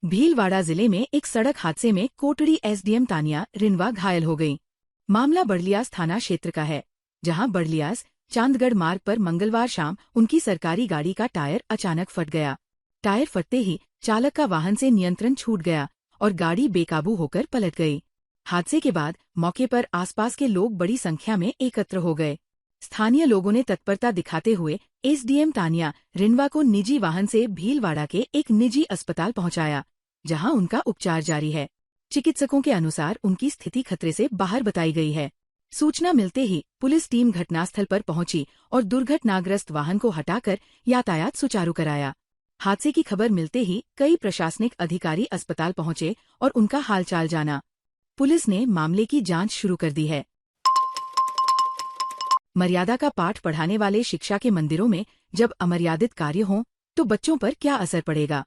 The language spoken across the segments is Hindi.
भीलवाड़ा जिले में एक सड़क हादसे में कोटड़ी एसडीएम तानिया रिनवा घायल हो गई। मामला बड़लियास थाना क्षेत्र का है, जहां बड़लियास चांदगढ़ मार्ग पर मंगलवार शाम उनकी सरकारी गाड़ी का टायर अचानक फट गया। टायर फटते ही चालक का वाहन से नियंत्रण छूट गया और गाड़ी बेकाबू होकर पलट गई। हादसे के बाद मौके पर आसपास के लोग बड़ी संख्या में एकत्र हो गए। स्थानीय लोगों ने तत्परता दिखाते हुए एसडीएम तानिया रिनवा को निजी वाहन से भीलवाड़ा के एक निजी अस्पताल पहुंचाया, जहां उनका उपचार जारी है। चिकित्सकों के अनुसार उनकी स्थिति खतरे से बाहर बताई गई है। सूचना मिलते ही पुलिस टीम घटनास्थल पर पहुंची और दुर्घटनाग्रस्त वाहन को हटाकर यातायात सुचारू कराया। हादसे की खबर मिलते ही कई प्रशासनिक अधिकारी अस्पताल पहुंचे और उनका हालचाल जाना। पुलिस ने मामले की जांच शुरू कर दी है। मर्यादा का पाठ पढ़ाने वाले शिक्षा के मंदिरों में जब अमर्यादित कार्य हों तो बच्चों पर क्या असर पड़ेगा?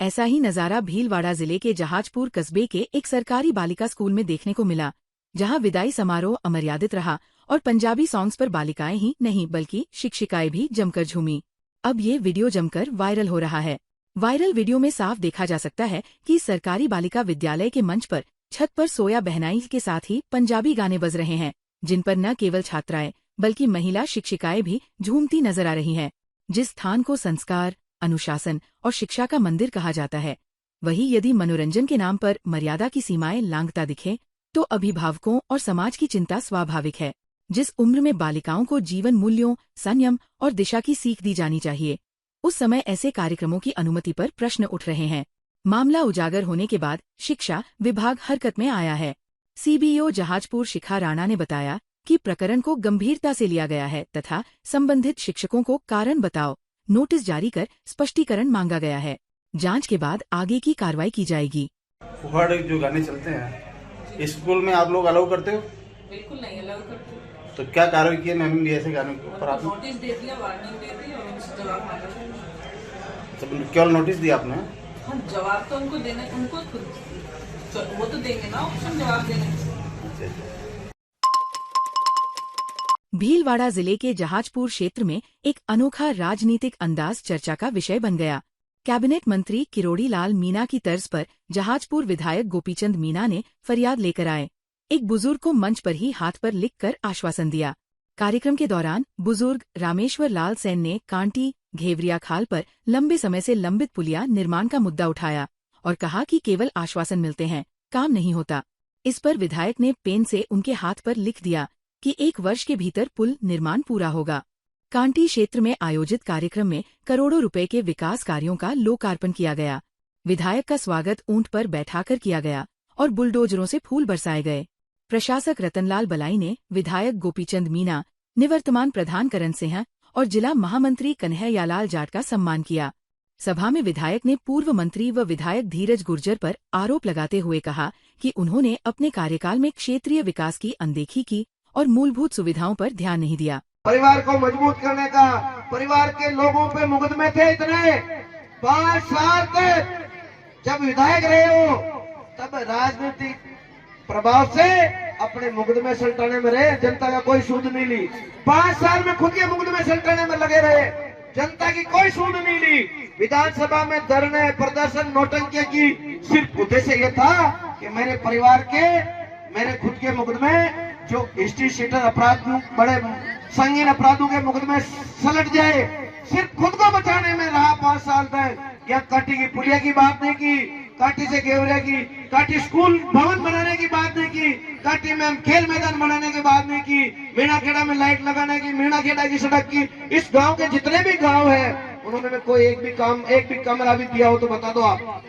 ऐसा ही नजारा भीलवाड़ा जिले के जहाजपुर कस्बे के एक सरकारी बालिका स्कूल में देखने को मिला, जहां विदाई समारोह अमर्यादित रहा और पंजाबी सॉन्ग्स पर बालिकाएं ही नहीं बल्कि शिक्षिकाएं भी जमकर झूमी। अब ये वीडियो जमकर वायरल हो रहा है। वायरल वीडियो में साफ देखा जा सकता है कि सरकारी बालिका विद्यालय के मंच पर छत पर सोया बहनाई के साथ ही पंजाबी गाने बज रहे हैं, जिन पर न केवल छात्राएं बल्कि महिला शिक्षिकाएं भी झूमती नजर आ रही हैं। जिस स्थान को संस्कार, अनुशासन और शिक्षा का मंदिर कहा जाता है, वही यदि मनोरंजन के नाम पर मर्यादा की सीमाएं लांघता दिखे तो अभिभावकों और समाज की चिंता स्वाभाविक है। जिस उम्र में बालिकाओं को जीवन मूल्यों, संयम और दिशा की सीख दी जानी चाहिए, उस समय ऐसे कार्यक्रमों की अनुमति पर प्रश्न उठ रहे हैं। मामला उजागर होने के बाद शिक्षा विभाग हरकत में आया है। सीबीओ जहाजपुर शिखा राणा ने बताया कि प्रकरण को गंभीरता से लिया गया है तथा संबंधित शिक्षकों को कारण बताओ नोटिस जारी कर स्पष्टीकरण मांगा गया है। जांच के बाद आगे की कार्रवाई की जाएगी। फुहाड़ जो गाने चलते हैं स्कूल में आप लोग अलाउ करते हो? बिल्कुल नहीं अलाउ करते। तो क्या कार्रवाई की है मैम भी ऐसे गानों के ऊपर? आपने नोटिस दे दिया, वार्निंग दे दी और उनसे जवाब मांगा। तो केवल नोटिस दिया आपने? हाँ, जवाब तो उनको देना, उनको खुद वो तो देंगे ना ऑप्शन जवाब देने। भीलवाड़ा जिले के जहाजपुर क्षेत्र में एक अनोखा राजनीतिक अंदाज चर्चा का विषय बन गया। कैबिनेट मंत्री किरोड़ी लाल मीणा की तर्ज पर जहाजपुर विधायक गोपीचंद मीणा ने फरियाद लेकर आए। एक बुजुर्ग को मंच पर ही हाथ पर लिखकर आश्वासन दिया। कार्यक्रम के दौरान बुजुर्ग रामेश्वर लाल सेन ने कांटी घेवरिया खाल पर लंबे समय से लंबित पुलिया निर्माण का मुद्दा उठाया और कहा कि केवल आश्वासन मिलते हैं, काम नहीं होता। इस पर विधायक ने पेन से उनके हाथ पर लिख दिया कि 1 वर्ष के भीतर पुल निर्माण पूरा होगा। कांटी क्षेत्र में आयोजित कार्यक्रम में करोड़ों रुपए के विकास कार्यों का लोकार्पण किया गया। विधायक का स्वागत ऊंट पर बैठाकर किया गया और बुलडोजरों से फूल बरसाए गए। प्रशासक रतनलाल बलाई ने विधायक गोपीचंद मीणा, निवर्तमान प्रधान करण सिंह और जिला महामंत्री कन्हैयालाल जाट का सम्मान किया। सभा में विधायक ने पूर्व मंत्री व विधायक धीरज गुर्जर पर आरोप लगाते हुए कहा कि उन्होंने अपने कार्यकाल में क्षेत्रीय विकास की अनदेखी की और मूलभूत सुविधाओं पर ध्यान नहीं दिया। परिवार को मजबूत करने का, परिवार के लोगों पे मुकदमे थे इतने 5 साल तक जब विधायक रहे हो, तब राजनीतिक प्रभाव से अपने मुकदमे सल्टाने में रहे, जनता का कोई सूद नहीं ली। 5 साल में खुद के मुकदमे सल्टाने में लगे रहे, जनता की कोई सूद नहीं ली। विधानसभा में धरने, प्रदर्शन, नौटंकी की सिर्फ उद्देश्य ये था कि मेरे परिवार के, मेरे खुद के मुकदमे जो हिस्ट्री शीटर अपराधियों, बड़े संगीन अपराधों के मुकदमे सलट जाए, सिर्फ खुद को बचाने में रहा 5 साल तक। या काटी की पुलिया की बात नहीं की, काटी से घेवरिया की, काटी स्कूल भवन बनाने की बात नहीं की, काटी में खेल मैदान बनाने की बात नहीं की, मीणाखेड़ा में लाइट लगाने की, मीणाखेड़ा की सड़क की। इस गांव के जितने भी गांव हैं, उन्होंने कोई एक भी कमरा भी दिया हो तो बता दो आप।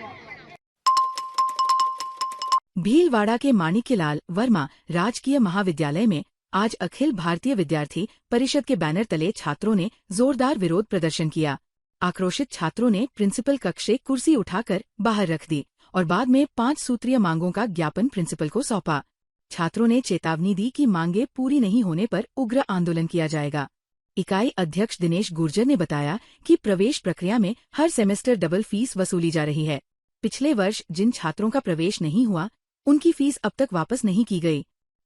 भीलवाड़ा के माणिक्यलाल वर्मा राजकीय महाविद्यालय में आज अखिल भारतीय विद्यार्थी परिषद के बैनर तले छात्रों ने जोरदार विरोध प्रदर्शन किया। आक्रोशित छात्रों ने प्रिंसिपल कक्ष से कुर्सी उठाकर बाहर रख दी और बाद में 5 सूत्रीय मांगों का ज्ञापन प्रिंसिपल को सौंपा। छात्रों ने चेतावनी दी कि मांगे पूरी नहीं होने पर उग्र आंदोलन किया जाएगा। इकाई अध्यक्ष दिनेश गुर्जर ने बताया कि प्रवेश प्रक्रिया में हर सेमेस्टर डबल फीस वसूली जा रही है। पिछले वर्ष जिन छात्रों का प्रवेश नहीं हुआ, उनकी फीस अब तक वापस नहीं की गई।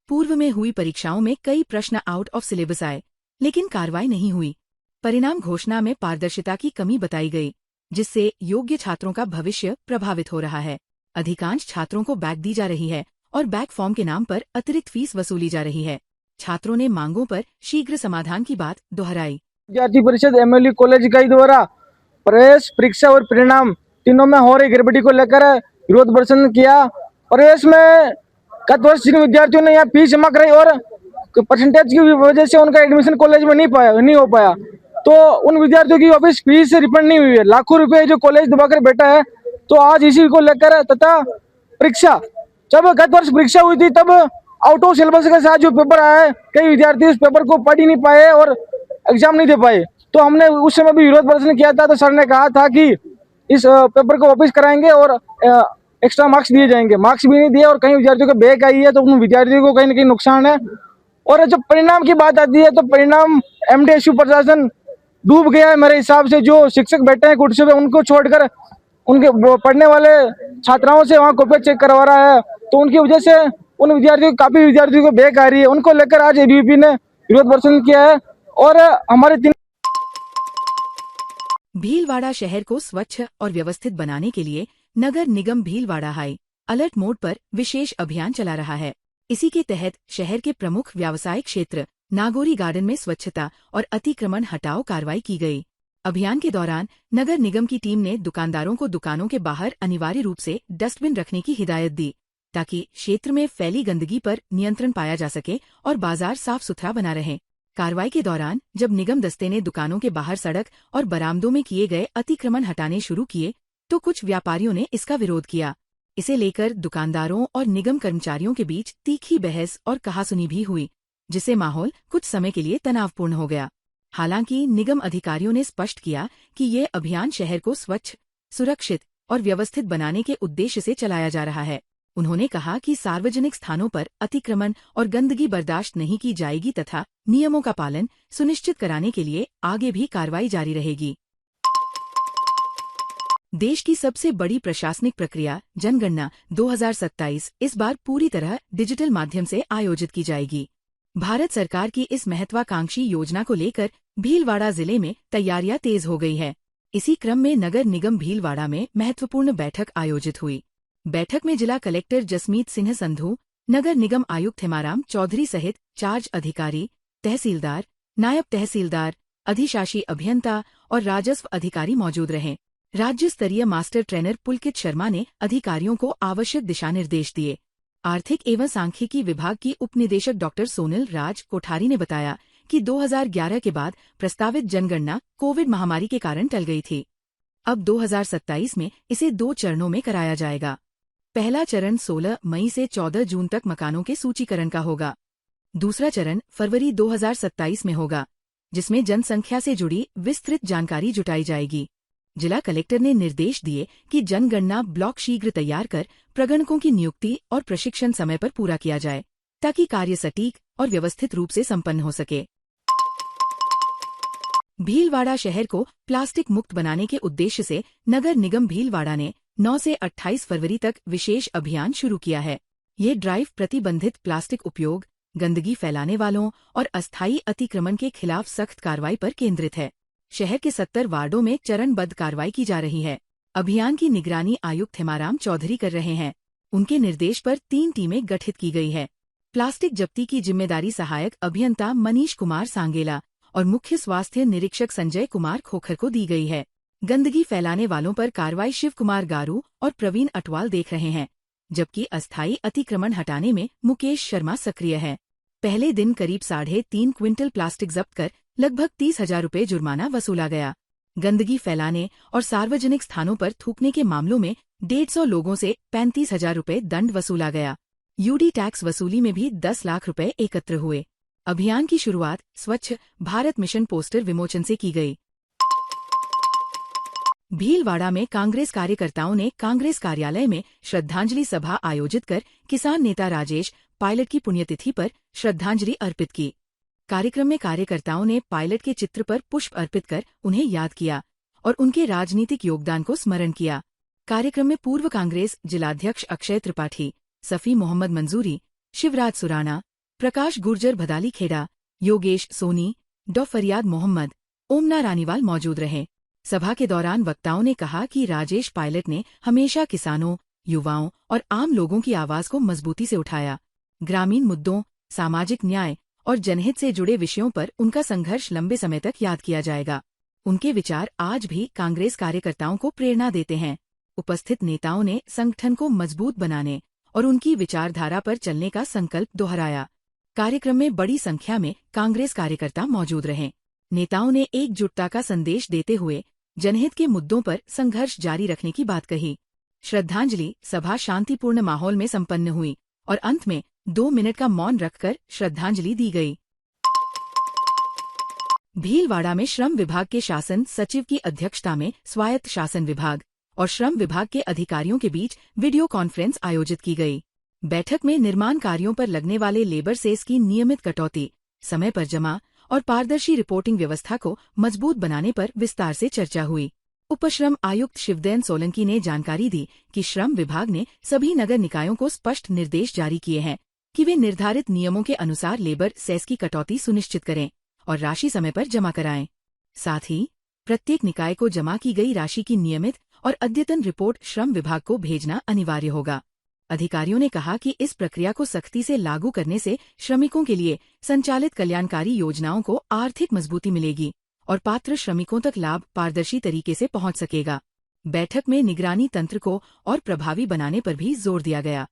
पूर्व में हुई परीक्षाओं में कई प्रश्न आउट ऑफ सिलेबस आए, लेकिन कार्रवाई नहीं हुई। परिणाम घोषणा में पारदर्शिता की कमी बताई गई। जिससे योग्य छात्रों का भविष्य प्रभावित हो रहा है। अधिकांश छात्रों को बैक दी जा रही है और बैक फॉर्म के नाम पर अतिरिक्त फीस वसूली जा रही है। छात्रों ने मांगों पर शीघ्र समाधान की बात दोहराई। विद्यार्थी परिषद एमएलई कॉलेज इकाई द्वारा प्रवेश परीक्षा और परिणाम तीनों में हो रही गड़बड़ी को लेकर विरोध प्रदर्शन किया। प्रवेश में गत वर्ष जिन विद्यार्थियों ने यहाँ फीस जमा कराई और परसेंटेज की वजह से उनका एडमिशन कॉलेज में नहीं हो पाया, तो उन विद्यार्थियों की वापस फीस रिफंड नहीं हुई है। लाखों रुपए जो कॉलेज दबाकर बैठा है। तो आज इसी को लेकर तथा परीक्षा, जब गत वर्ष परीक्षा हुई थी तब आउट ऑफ सिलेबस के साथ जो पेपर आया है, कई विद्यार्थी उस पेपर को पढ़ ही नहीं पाए और एग्जाम नहीं दे पाए। तो हमने उस समय भी विरोध प्रदर्शन किया था। तो सर ने कहा था कि इस पेपर को वापस कराएंगे और एक्स्ट्रा मार्क्स दिए जाएंगे। मार्क्स भी नहीं दिए और कई विद्यार्थियों को बैक आई है, तो उन विद्यार्थियों को कहीं ना कहीं नुकसान है। और जब परिणाम की बात आती है तो परिणाम एमडीएसयू प्रशासन डूब गया है मेरे हिसाब से। जो शिक्षक बैठे हैं कुर्सी पे, उनको छोड़कर उनके पढ़ने वाले छात्राओं से वहाँ कॉपी चेक करवा रहा है। तो उनकी वजह से उन विद्यार्थियों काफी विद्यार्थियों को बैक आ रही है। उनको लेकर आज एबीवीपी ने विरोध प्रदर्शन किया है। और हमारे भीलवाड़ा शहर को स्वच्छ और व्यवस्थित बनाने के लिए नगर निगम भीलवाड़ा हाई अलर्ट मोड पर विशेष अभियान चला रहा है। इसी के तहत शहर के प्रमुख व्यावसायिक क्षेत्र नागोरी गार्डन में स्वच्छता और अतिक्रमण हटाओ कार्रवाई की गई। अभियान के दौरान नगर निगम की टीम ने दुकानदारों को दुकानों के बाहर अनिवार्य रूप से डस्टबिन रखने की हिदायत दी, ताकि क्षेत्र में फैली गंदगी पर नियंत्रण पाया जा सके और बाजार साफ सुथरा बना रहे। कार्रवाई के दौरान जब निगम दस्ते ने दुकानों के बाहर सड़क और बरामदों में किए गए अतिक्रमण हटाने शुरू किए, तो कुछ व्यापारियों ने इसका विरोध किया। इसे लेकर दुकानदारों और निगम कर्मचारियों के बीच तीखी बहस और कहासुनी भी हुई, जिससे माहौल कुछ समय के लिए तनावपूर्ण हो गया। हालांकि निगम अधिकारियों ने स्पष्ट किया कि ये अभियान शहर को स्वच्छ, सुरक्षित और व्यवस्थित बनाने के उद्देश्य से चलाया जा रहा है। उन्होंने कहा कि सार्वजनिक स्थानों पर अतिक्रमण और गंदगी बर्दाश्त नहीं की जाएगी तथा नियमों का पालन सुनिश्चित कराने के लिए आगे भी कार्रवाई जारी रहेगी। देश की सबसे बड़ी प्रशासनिक प्रक्रिया जनगणना 2027 इस बार पूरी तरह डिजिटल माध्यम से आयोजित की जाएगी। भारत सरकार की इस महत्वाकांक्षी योजना को लेकर भीलवाड़ा जिले में तैयारियां तेज हो गई है। इसी क्रम में नगर निगम भीलवाड़ा में महत्वपूर्ण बैठक आयोजित हुई। बैठक में जिला कलेक्टर जसमीत सिंह संधू, नगर निगम आयुक्त हेमाराम चौधरी सहित चार्ज अधिकारी, तहसीलदार, नायब तहसीलदार, अधिशासी अभियंता और राजस्व अधिकारी मौजूद रहे। राज्य स्तरीय मास्टर ट्रेनर पुलकित शर्मा ने अधिकारियों को आवश्यक दिशा निर्देश दिए। आर्थिक एवं सांख्यिकी विभाग की उपनिदेशक डॉक्टर सोनल राज कोठारी ने बताया कि 2011 के बाद प्रस्तावित जनगणना कोविड महामारी के कारण टल गई थी। अब 2027 में इसे 2 चरणों में कराया जाएगा। पहला चरण 16 मई से 14 जून तक मकानों के सूचीकरण का होगा। दूसरा चरण फरवरी 2027 में होगा, जिसमें जनसंख्या से जुड़ी विस्तृत जानकारी जुटाई जाएगी। जिला कलेक्टर ने निर्देश दिए कि जनगणना ब्लॉक शीघ्र तैयार कर प्रगणकों की नियुक्ति और प्रशिक्षण समय पर पूरा किया जाए, ताकि कार्य सटीक और व्यवस्थित रूप से संपन्न हो सके। भीलवाड़ा शहर को प्लास्टिक मुक्त बनाने के उद्देश्य से नगर निगम भीलवाड़ा ने 9 से 28 फरवरी तक विशेष अभियान शुरू किया है। ये ड्राइव प्रतिबंधित प्लास्टिक उपयोग, गंदगी फैलाने वालों और अस्थायी अतिक्रमण के खिलाफ सख्त कार्रवाई पर केंद्रित है। शहर के 70 वार्डों में चरणबद्ध कार्रवाई की जा रही है। अभियान की निगरानी आयुक्त हेमाराम चौधरी कर रहे हैं। उनके निर्देश पर 3 टीमें गठित की गई है। प्लास्टिक जब्ती की जिम्मेदारी सहायक अभियंता मनीष कुमार सांगेला और मुख्य स्वास्थ्य निरीक्षक संजय कुमार खोखर को दी गई है। गंदगी फैलाने वालों पर कार्रवाई शिव कुमार गारू और प्रवीण अटवाल देख रहे हैं, जबकि अस्थायी अतिक्रमण हटाने में मुकेश शर्मा सक्रिय है। पहले दिन करीब 3.5 क्विंटल प्लास्टिक जब्त कर लगभग 30,000 रुपये जुर्माना वसूला गया। गंदगी फैलाने और सार्वजनिक स्थानों पर थूकने के मामलों में 150 लोगों से 35,000 रुपये दंड वसूला गया। यूडी टैक्स वसूली में भी 10 लाख रुपए एकत्र हुए। अभियान की शुरुआत स्वच्छ भारत मिशन पोस्टर विमोचन से की गई। भीलवाड़ा में कांग्रेस कार्यकर्ताओं ने कांग्रेस कार्यालय में श्रद्धांजलि सभा आयोजित कर किसान नेता राजेश पायलट की पुण्यतिथि पर श्रद्धांजलि अर्पित की। कार्यक्रम में कार्यकर्ताओं ने पायलट के चित्र पर पुष्प अर्पित कर उन्हें याद किया और उनके राजनीतिक योगदान को स्मरण किया। कार्यक्रम में पूर्व कांग्रेस जिलाध्यक्ष अक्षय त्रिपाठी, सफी मोहम्मद मंजूरी, शिवराज सुराना, प्रकाश गुर्जर भदाली खेड़ा, योगेश सोनी, डॉ फरियाद मोहम्मद, ओमना रानीवाल मौजूद रहे। सभा के दौरान वक्ताओं ने कहा कि राजेश पायलट ने हमेशा किसानों, युवाओं और आम लोगों की आवाज को मजबूती से उठाया। ग्रामीण मुद्दों, सामाजिक न्याय और जनहित से जुड़े विषयों पर उनका संघर्ष लंबे समय तक याद किया जाएगा। उनके विचार आज भी कांग्रेस कार्यकर्ताओं को प्रेरणा देते हैं। उपस्थित नेताओं ने संगठन को मजबूत बनाने और उनकी विचारधारा पर चलने का संकल्प दोहराया। कार्यक्रम में बड़ी संख्या में कांग्रेस कार्यकर्ता मौजूद रहे। नेताओं ने एकजुटता का संदेश देते हुए जनहित के मुद्दों पर संघर्ष जारी रखने की बात कही। श्रद्धांजलि सभा शांतिपूर्ण माहौल में संपन्न हुई और अंत में 2 मिनट का मौन रखकर श्रद्धांजलि दी गई। भीलवाड़ा में श्रम विभाग के शासन सचिव की अध्यक्षता में स्वायत्त शासन विभाग और श्रम विभाग के अधिकारियों के बीच वीडियो कॉन्फ्रेंस आयोजित की गई। बैठक में निर्माण कार्यों पर लगने वाले लेबर सेस की नियमित कटौती, समय पर जमा और पारदर्शी रिपोर्टिंग व्यवस्था को मजबूत बनाने पर विस्तार से चर्चा हुई। उपश्रम आयुक्त शिवदैन सोलंकी ने जानकारी दी कि श्रम विभाग ने सभी नगर निकायों को स्पष्ट निर्देश जारी किए हैं कि वे निर्धारित नियमों के अनुसार लेबर सेस की कटौती सुनिश्चित करें और राशि समय पर जमा कराएं। साथ ही प्रत्येक निकाय को जमा की गई राशि की नियमित और अद्यतन रिपोर्ट श्रम विभाग को भेजना अनिवार्य होगा। अधिकारियों ने कहा कि इस प्रक्रिया को सख्ती से लागू करने से श्रमिकों के लिए संचालित कल्याणकारी योजनाओं को आर्थिक मजबूती मिलेगी और पात्र श्रमिकों तक लाभ पारदर्शी तरीके से पहुंच सकेगा। बैठक में निगरानी तंत्र को और प्रभावी बनाने पर भी जोर दिया गया।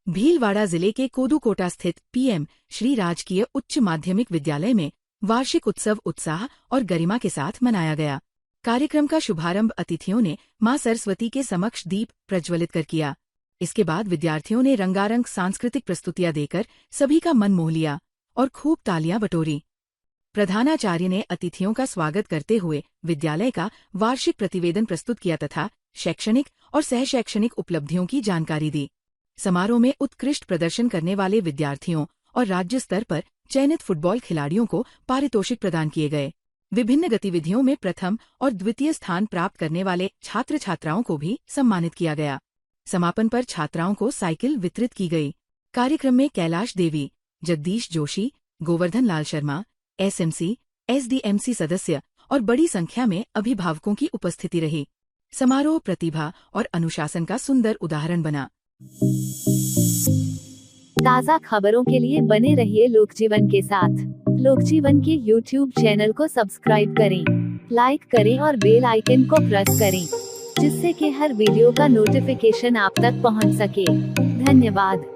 भीलवाड़ा जिले के कोदूकोटा स्थित पीएम श्री राजकीय उच्च माध्यमिक विद्यालय में वार्षिक उत्सव उत्साह और गरिमा के साथ मनाया गया। कार्यक्रम का शुभारंभ अतिथियों ने मां सरस्वती के समक्ष दीप प्रज्वलित कर किया। इसके बाद विद्यार्थियों ने रंगारंग सांस्कृतिक प्रस्तुतियां देकर सभी का मन मोह लिया और खूब तालियां बटोरी। प्रधानाचार्य ने अतिथियों का स्वागत करते हुए विद्यालय का वार्षिक प्रतिवेदन प्रस्तुत किया तथा शैक्षणिक और सहशैक्षणिक उपलब्धियों की जानकारी दी। समारोह में उत्कृष्ट प्रदर्शन करने वाले विद्यार्थियों और राज्य स्तर पर चयनित फुटबॉल खिलाड़ियों को पारितोषिक प्रदान किए गए। विभिन्न गतिविधियों में प्रथम और द्वितीय स्थान प्राप्त करने वाले छात्र छात्राओं को भी सम्मानित किया गया। समापन पर छात्राओं को साइकिल वितरित की गई। कार्यक्रम में कैलाश देवी, जगदीश जोशी, गोवर्धन लाल शर्मा, एसएमसी, एसडीएमसी सदस्य और बड़ी संख्या में अभिभावकों की उपस्थिति रही। समारोह प्रतिभा और अनुशासन का सुंदर उदाहरण बना। ताज़ा खबरों के लिए बने रहिए लोकजीवन के साथ। लोकजीवन के YouTube चैनल को सब्सक्राइब करें, लाइक करें और बेल आइकन को प्रेस करें, जिससे कि हर वीडियो का नोटिफिकेशन आप तक पहुंच सके। धन्यवाद।